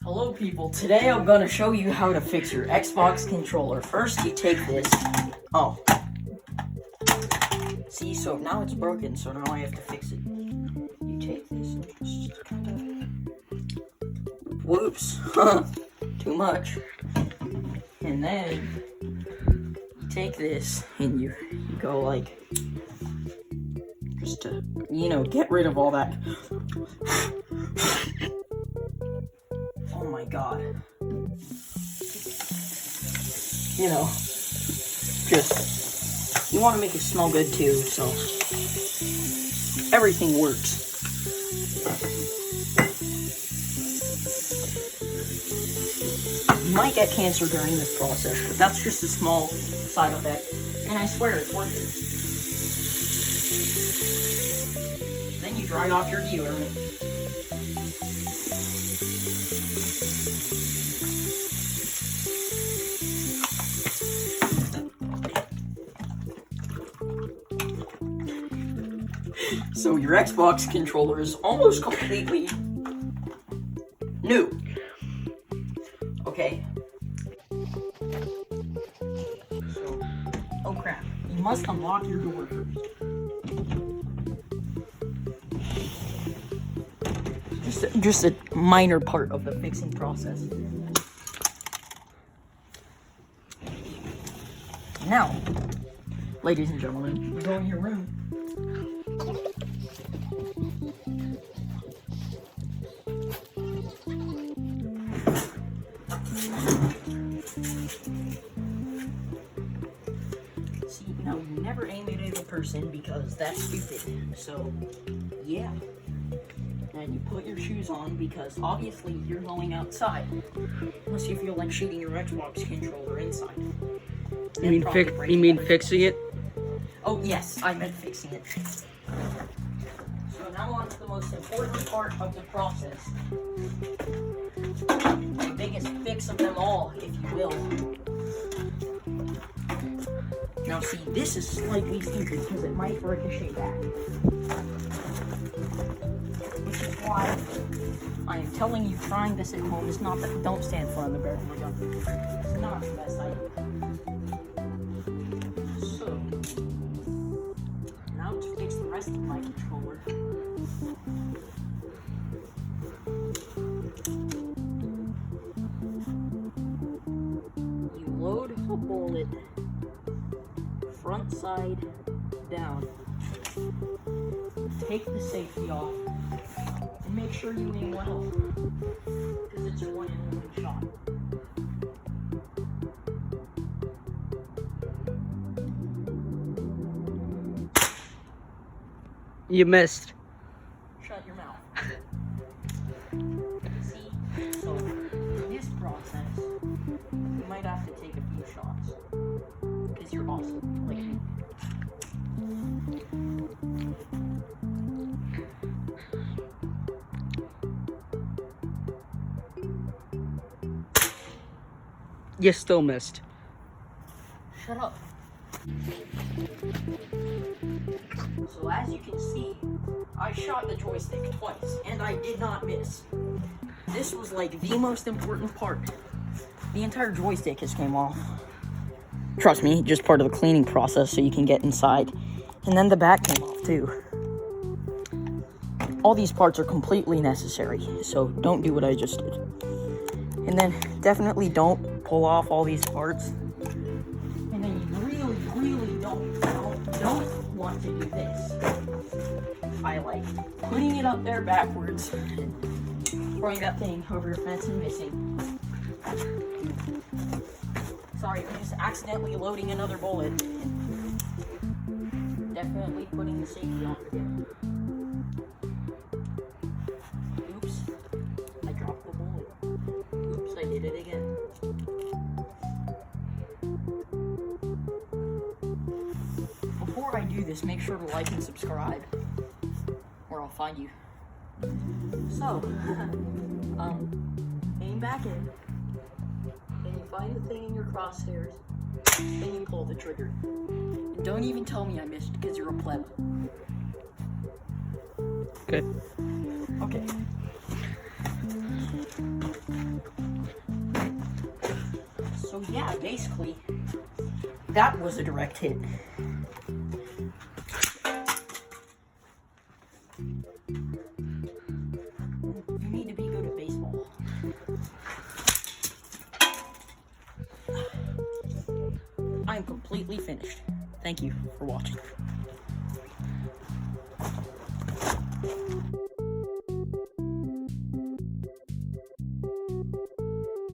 Hello people, today I'm gonna show you how to fix your Xbox controller. First you take this, see, so now it's broken, so now I have to fix it. You take this and just kinda, whoops, too much. And then, you take this and you go like, just to, get rid of all that. Oh my god. Just, you want to make it smell good too, so everything works. You might get cancer during this process, but that's just a small side effect, and I swear it's worth it. Then you dry off your deodorant. So your Xbox controller is almost completely new. Okay. So, oh crap. You must unlock your door first. Just a minor part of the fixing process. Now, ladies and gentlemen, go in your room. See, now you never aim it at a person because that's stupid. So, yeah. And you put your shoes on because obviously you're going outside. Unless you feel like shooting your Xbox controller inside. You mean fixing it? Oh yes, I meant fixing it. So now on to the most important part of the process. The biggest fix of them all, if you will. Now see, this is slightly stupid because it might ricochet back. Which is why I am telling you trying this at home is not that, don't stand in front of the barrel of the gun. It's not the best idea. So, now to fix the rest of my controller. You load a bullet front side down. Take the safety off and make sure you aim well, because it's a one and only shot. You missed. Shut your mouth. See, so in this process, you might have to take a few shots, because you're awesome, like me. You still missed. Shut up. So as you can see, I shot the joystick twice, and I did not miss. This was like the most important part. The entire joystick just came off. Trust me, just part of the cleaning process so you can get inside. And then the back came off too. All these parts are completely necessary, so don't do what I just did. And then definitely don't pull off all these parts. And then you really don't want to do this. I like putting it up there backwards, throwing that thing over your fence and missing. Sorry, I'm just accidentally loading another bullet. Definitely putting the safety on again. Oops, I dropped the bullet. Oops, I did it again. Before I do this, make sure to like and subscribe, or I'll find you. So, aim back in, and you find the thing in your crosshairs, and you pull the trigger. And don't even tell me I missed because you're a pleb. Okay. Okay. yeah, basically, that was a direct hit. You need to be good at baseball. I'm completely finished. Thank you for watching.